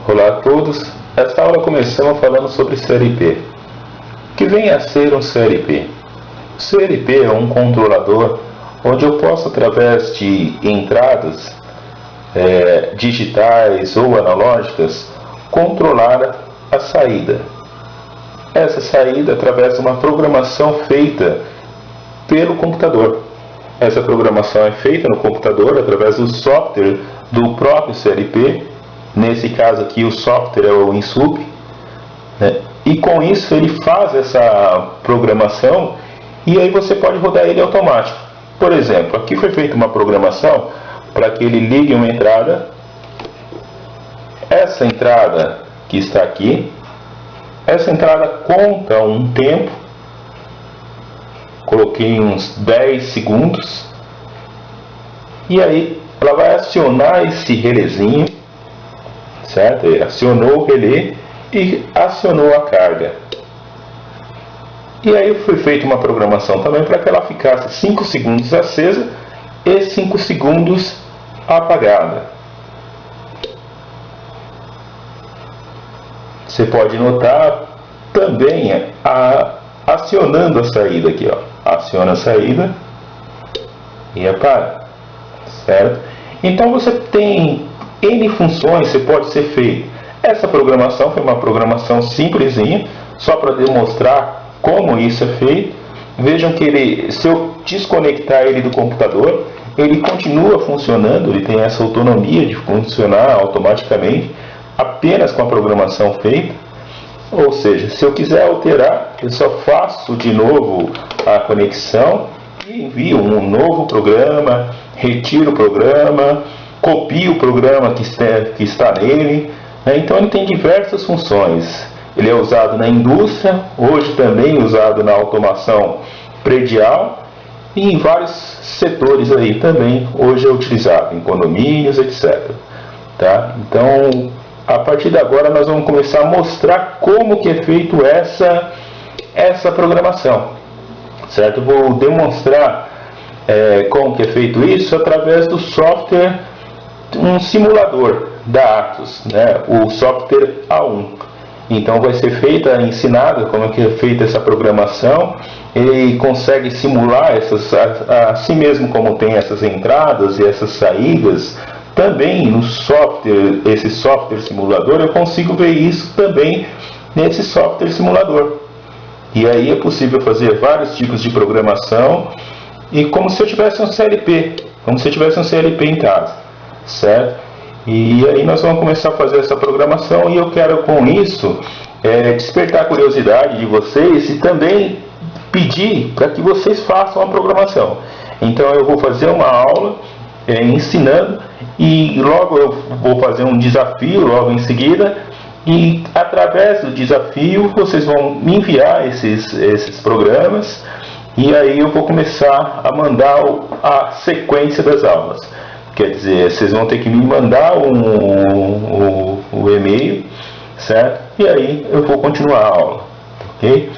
Olá a todos. Esta aula começamos falando sobre CLP. O que vem a ser um CLP? O CLP é um controlador onde eu posso, através de entradas digitais ou analógicas, controlar a saída. Essa saída através de uma programação feita pelo computador. Essa programação é feita no computador através do software do próprio CLP. Nesse caso aqui o software é o INSUP, né? E com isso ele faz essa programação e aí você pode rodar ele automático. Por exemplo, aqui foi feita uma programação para que ele ligue uma entrada. Essa entrada que está aqui, essa entrada conta um tempo. Coloquei uns 10 segundos. E aí ela vai acionar esse relézinho, certo? Acionou o relé e acionou a carga. E aí foi feita uma programação também para que ela ficasse 5 segundos acesa e 5 segundos apagada. Você pode notar também acionando a saída aqui, ó. Aciona a saída e apaga, certo? Então você tem N funções que pode ser feito. Essa programação foi uma programação simplesinha, só para demonstrar como isso é feito. Vejam que se eu desconectar ele do computador, ele continua funcionando, ele tem essa autonomia de funcionar automaticamente, apenas com a programação feita. Ou seja, se eu quiser alterar, eu só faço de novo a conexão e envio um novo programa, retiro o programa, copio o programa que está nele. Então ele tem diversas funções. Ele é usado na indústria, hoje também usado na automação predial e em vários setores aí também hoje é utilizado, em condomínios, etc. Tá? Então, a partir de agora nós vamos começar a mostrar como que é feito essa programação, certo? Vou demonstrar como que é feito isso através do software, um simulador da Atos, né? O software A1. Então vai ser ensinada como é que é feita essa programação. Ele consegue simular assim mesmo como tem essas entradas e essas saídas. Também no software, esse software simulador, eu consigo ver isso também nesse software simulador. E aí é possível fazer vários tipos de programação e como se eu tivesse um CLP, em casa, certo? E aí nós vamos começar a fazer essa programação e eu quero com isso despertar a curiosidade de vocês e também pedir para que vocês façam a programação. Então eu vou fazer uma aula ensinando e logo eu vou fazer um desafio logo em seguida e através do desafio vocês vão me enviar esses programas e aí eu vou começar a mandar a sequência das aulas. Quer dizer, vocês vão ter que me mandar o e-mail, certo? E aí eu vou continuar a aula, ok?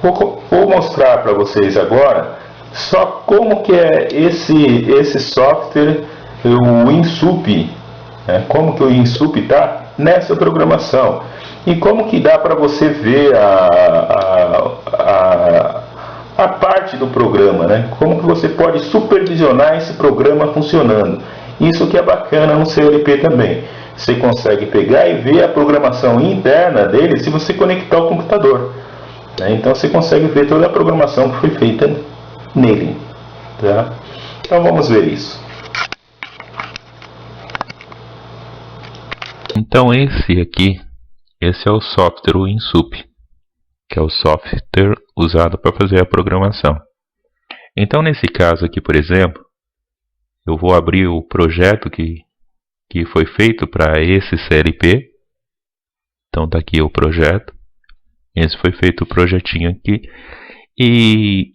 Vou mostrar para vocês agora só como que é esse software, o INSUP, né? Como que o INSUP está nessa programação e como que dá para você ver a parte do programa, né? Como que você pode supervisionar esse programa funcionando. Isso que é bacana no CLP também. Você consegue pegar e ver a programação interna dele se você conectar o computador, né? Então você consegue ver toda a programação que foi feita nele, tá? Então vamos ver isso. Então esse é o software, o INSUP, que é o software usado para fazer a programação. Então nesse caso aqui, por exemplo, eu vou abrir o projeto que foi feito para esse CLP. Então está aqui o projeto. Esse foi feito o projetinho aqui. E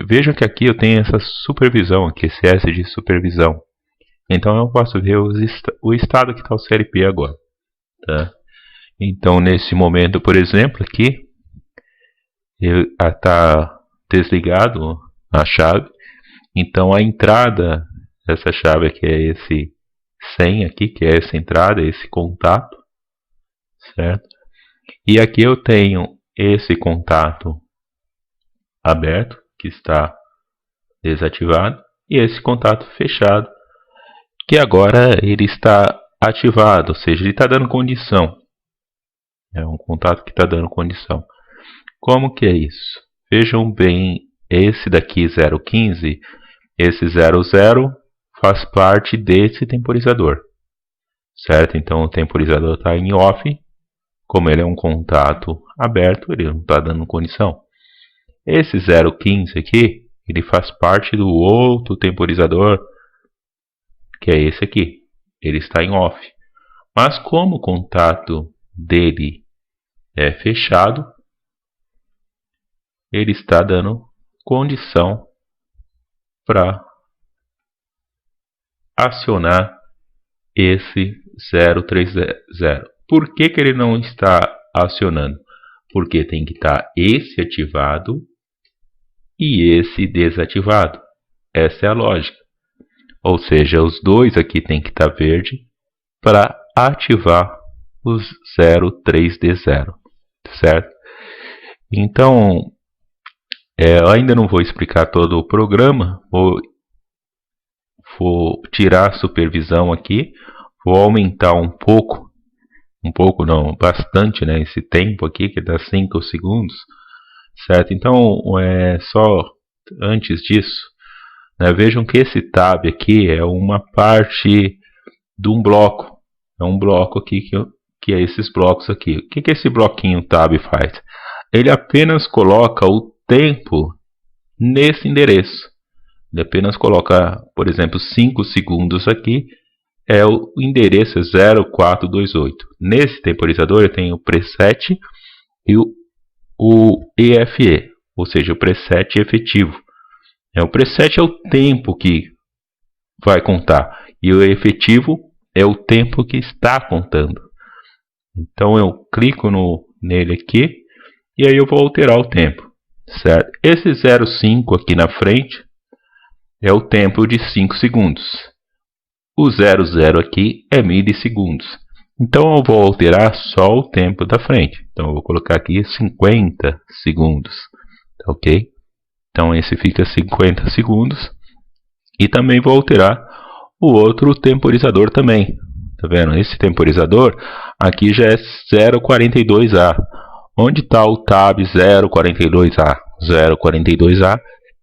vejam que aqui eu tenho essa supervisão, aqui, esse S de supervisão. Então eu posso ver o estado que está o CLP agora, tá? Então nesse momento, por exemplo, aqui está desligado a chave. Então a entrada dessa chave aqui é 100 aqui, que é essa entrada, esse contato, certo? E aqui eu tenho esse contato aberto, que está desativado, e esse contato fechado, que agora ele está ativado, ou seja, ele está dando condição. É um contato que está dando condição. Como que é isso? Vejam bem, esse daqui 015, esse 00 faz parte desse temporizador, certo? Então o temporizador está em off, como ele é um contato aberto, ele não está dando condição. Esse 015 aqui, ele faz parte do outro temporizador, que é esse aqui, ele está em off. Mas como o contato dele é fechado, ele está dando condição para acionar esse 030. Por que ele não está acionando? Porque tem que estar esse ativado e esse desativado. Essa é a lógica. Ou seja, os dois aqui tem que estar verde para ativar os 03D0, certo? Então, eu ainda não vou explicar todo o programa, vou tirar a supervisão aqui, vou aumentar um pouco não, bastante, né, esse tempo aqui, que dá 5 segundos, certo? Então, só antes disso, né, vejam que esse tab aqui é uma parte de um bloco, é um bloco aqui que é esses blocos aqui. O que esse bloquinho tab faz? Ele apenas coloca o tempo nesse endereço. Ele apenas coloca, por exemplo, 5 segundos aqui, o endereço é 0428. Nesse temporizador eu tenho o preset e o EFE, ou seja, o preset efetivo. O preset é o tempo que vai contar e o efetivo é o tempo que está contando. Então eu clico nele aqui e aí eu vou alterar o tempo, certo? Esse 05 aqui na frente é o tempo de 5 segundos. O 00 aqui é milissegundos. Então eu vou alterar só o tempo da frente. Então eu vou colocar aqui 50 segundos, ok? Então esse fica 50 segundos. E também vou alterar o outro temporizador também. Tá vendo? Esse temporizador aqui já é 042A. Onde está o tab 042A? 042A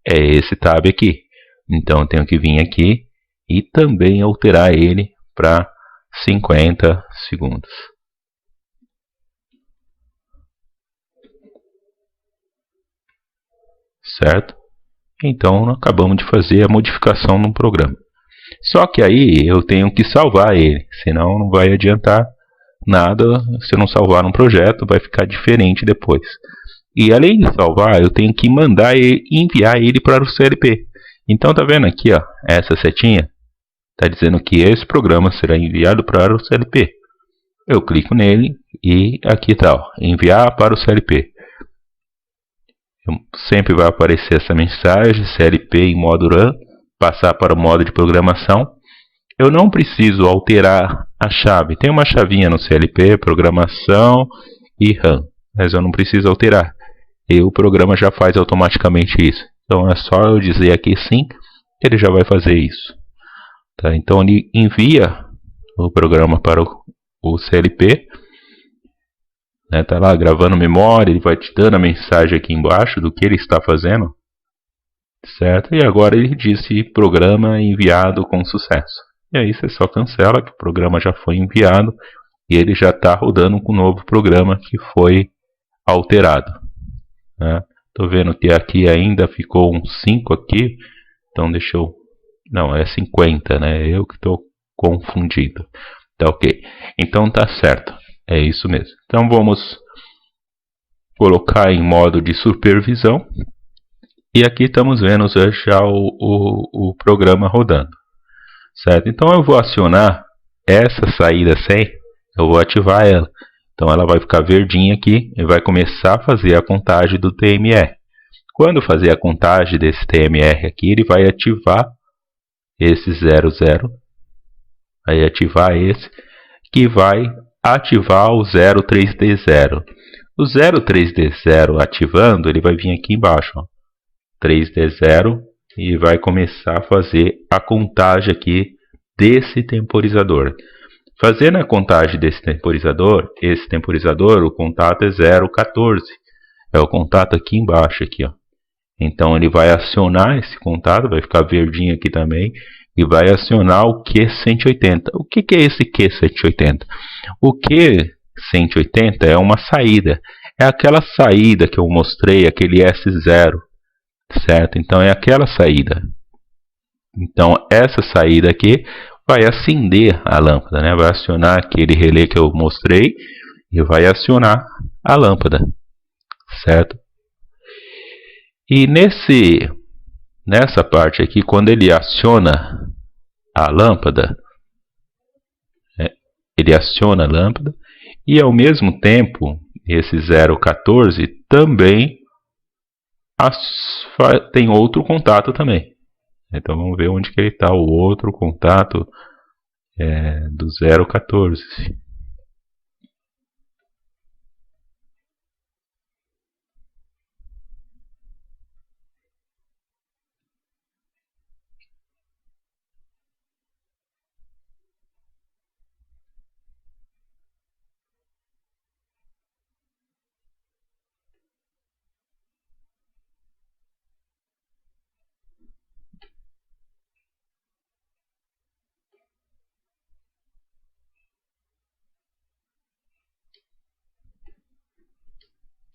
é esse tab aqui. Então eu tenho que vir aqui e também alterar ele para 50 segundos. Certo? Então acabamos de fazer a modificação no programa. Só que aí eu tenho que salvar ele, senão não vai adiantar nada. Se eu não salvar no projeto, vai ficar diferente depois. E além de salvar, eu tenho que mandar e enviar ele para o CLP. Então tá vendo aqui, ó, essa setinha está dizendo que esse programa será enviado para o CLP. Eu clico nele e aqui está, ó, enviar para o CLP. Sempre vai aparecer essa mensagem, CLP em modo run, passar para o modo de programação. Eu não preciso alterar a chave. Tem uma chavinha no CLP, programação e run, mas eu não preciso alterar. E o programa já faz automaticamente isso. Então é só eu dizer aqui sim, ele já vai fazer isso. Tá? Então ele envia o programa para o CLP. Tá lá gravando memória, ele vai te dando a mensagem aqui embaixo do que ele está fazendo. Certo? E agora ele disse programa enviado com sucesso. E aí você só cancela que o programa já foi enviado e ele já está rodando com o novo programa que foi alterado. Estou vendo que aqui ainda ficou um 5 aqui. Então deixa eu... Não, é 50, né? Eu que estou confundido. Tá ok. Então tá certo. É isso mesmo. Então vamos colocar em modo de supervisão. E aqui estamos vendo já o programa rodando. Certo? Então eu vou acionar essa saída 100. Eu vou ativar ela. Então ela vai ficar verdinha aqui e vai começar a fazer a contagem do TMR. Quando fazer a contagem desse TMR aqui, ele vai ativar esse 00 Aí ativar esse, que vai ativar o 03D0. O 03D0 ativando, ele vai vir aqui embaixo, ó, 3D0, e vai começar a fazer a contagem aqui desse temporizador. Fazendo a contagem desse temporizador, esse temporizador, o contato é 014. É o contato aqui embaixo, aqui, ó. Então ele vai acionar esse contato, vai ficar verdinho aqui também, e vai acionar o Q180. O que é esse Q180? O Q180 é uma saída. É aquela saída que eu mostrei, aquele S0, certo? Então é aquela saída. Então essa saída aqui vai acender a lâmpada, né? Vai acionar aquele relé que eu mostrei e vai acionar a lâmpada, certo? E nessa parte aqui, quando ele aciona a lâmpada, ele aciona a lâmpada e ao mesmo tempo esse 014 também tem outro contato também. Então vamos ver onde que ele está, o outro contato do 014.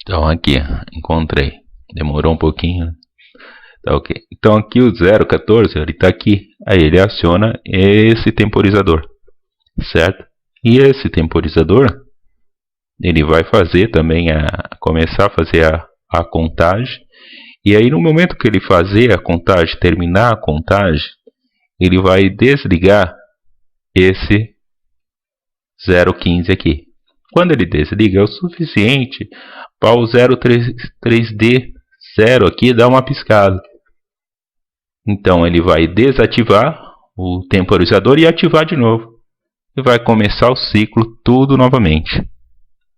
Então aqui, encontrei. Demorou um pouquinho. Tá ok. Então aqui o 014, ele está aqui. Aí ele aciona esse temporizador, certo? E esse temporizador, ele vai fazer também começar a fazer a contagem. E aí no momento que ele fazer a contagem, terminar a contagem, ele vai desligar esse 015 aqui. Quando ele desliga, é o suficiente para o 03D0 aqui dar uma piscada. Então ele vai desativar o temporizador e ativar de novo. E vai começar o ciclo tudo novamente.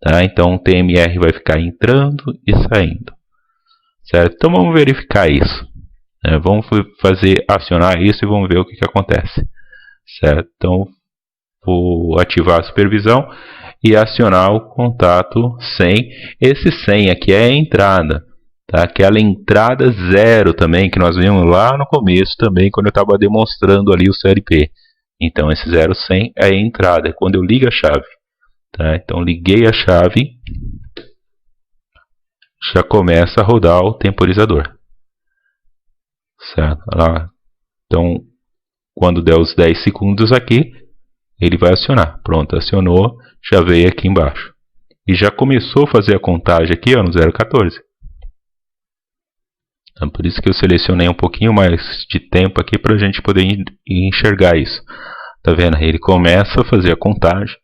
Tá? Então o TMR vai ficar entrando e saindo. Certo? Então vamos verificar isso. Vamos acionar isso e vamos ver o que acontece. Certo? Então vou ativar a supervisão e acionar o contato 100. Esse 100 aqui é a entrada, tá? Aquela entrada 0 também, que nós vimos lá no começo também, quando eu estava demonstrando ali o CLP. Então esse 0100 é a entrada, é quando eu ligo a chave. Tá? Então liguei a chave, já começa a rodar o temporizador. Certo? Então quando der os 10 segundos aqui, ele vai acionar. Pronto, acionou, já veio aqui embaixo. E já começou a fazer a contagem aqui, ó, no 014. Então, por isso que eu selecionei um pouquinho mais de tempo aqui para a gente poder enxergar isso. Tá vendo? Ele começa a fazer a contagem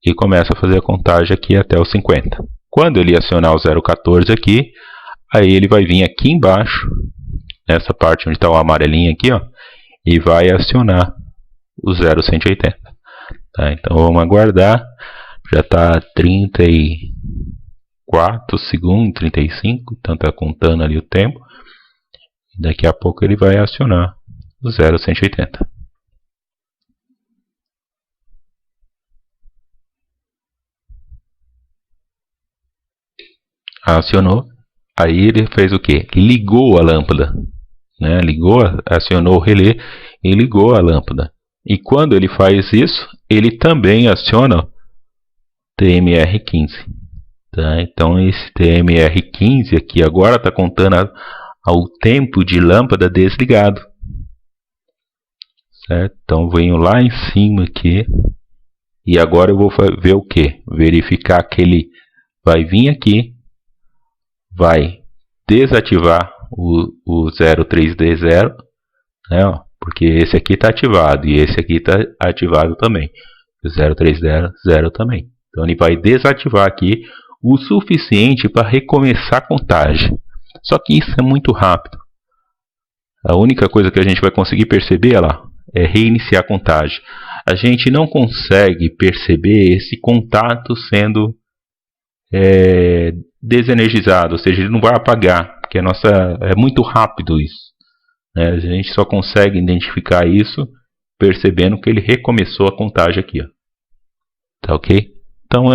e começa a fazer a contagem aqui até os 50. Quando ele acionar o 014 aqui, aí ele vai vir aqui embaixo, nessa parte onde está o amarelinho aqui, ó, e vai acionar o 0180. Tá, então vamos aguardar. Já está 34 segundos, 35. Então está contando ali o tempo. Daqui a pouco ele vai acionar o 0180. Acionou. Aí ele fez o que? Ligou a lâmpada. Né? Acionou o relé e ligou a lâmpada. E quando ele faz isso, ele também aciona TMR15. Tá? Então esse TMR15 aqui agora está contando ao tempo de lâmpada desligado. Certo? Então venho lá em cima aqui. E agora eu vou ver o que? Verificar que ele vai vir aqui. Vai desativar o 03D0. Né, ó, porque esse aqui está ativado e esse aqui está ativado também. O 03D0 também. Então ele vai desativar aqui o suficiente para recomeçar a contagem. Só que isso é muito rápido. A única coisa que a gente vai conseguir perceber lá é reiniciar a contagem. a gente não consegue perceber esse contato sendo desenergizado, ou seja, ele não vai apagar, porque é muito rápido isso, né? A gente só consegue identificar isso percebendo que ele recomeçou a contagem aqui, ó. Tá ok? Então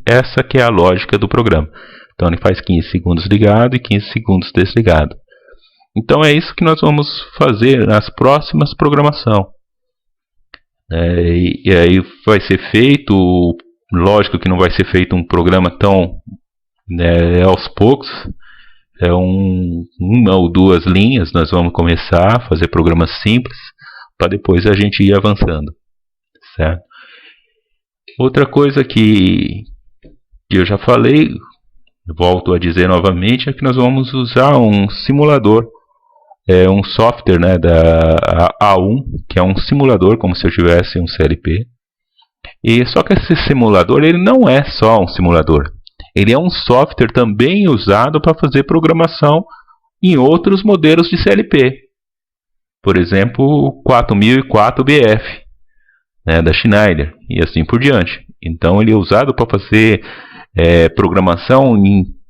essa que é a lógica do programa. Então ele faz 15 segundos ligado e 15 segundos desligado. Então é isso que nós vamos fazer nas próximas programações. E aí vai ser feito, lógico que não vai ser feito um programa tão aos poucos. Uma ou duas linhas nós vamos começar a fazer programas simples, para depois a gente ir avançando, certo? Outra coisa que eu já falei, volto a dizer novamente, é que nós vamos usar um simulador, um software, né, da A1, que é um simulador, como se eu tivesse um CLP. E só que esse simulador, ele não é só um simulador, ele é um software também usado para fazer programação em outros modelos de CLP. Por exemplo, o 4004BF, né, da Schneider, e assim por diante. Então ele é usado para fazer programação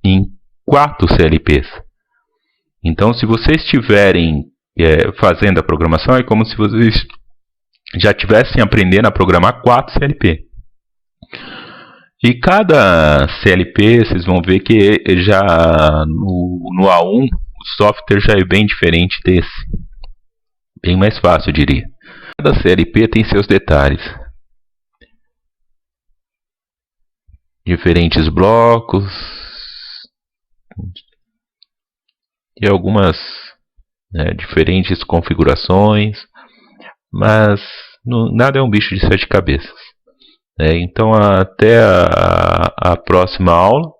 em 4 CLPs. Então, se vocês estiverem fazendo a programação, é como se vocês já estivessem aprendendo a programar 4 CLP. E cada CLP, vocês vão ver que já no A1, o software já é bem diferente desse. Bem mais fácil, eu diria. Cada CLP tem seus detalhes. Diferentes blocos. E algumas diferentes configurações. Mas nada é um bicho de 7 cabeças. Então até a próxima aula.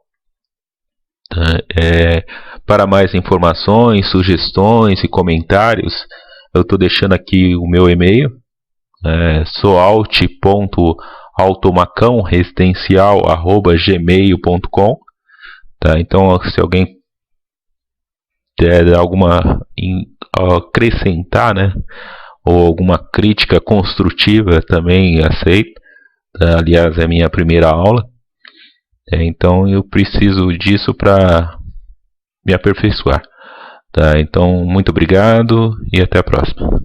Para mais informações, sugestões e comentários, eu estou deixando aqui o meu e-mail, soalt.automacãoresidencial@gmail.com, tá? Então, se alguém der alguma acrescentar, né, ou alguma crítica construtiva, também aceito. Tá? Aliás, é a minha primeira aula, então eu preciso disso para me aperfeiçoar. Tá? Então, muito obrigado e até a próxima.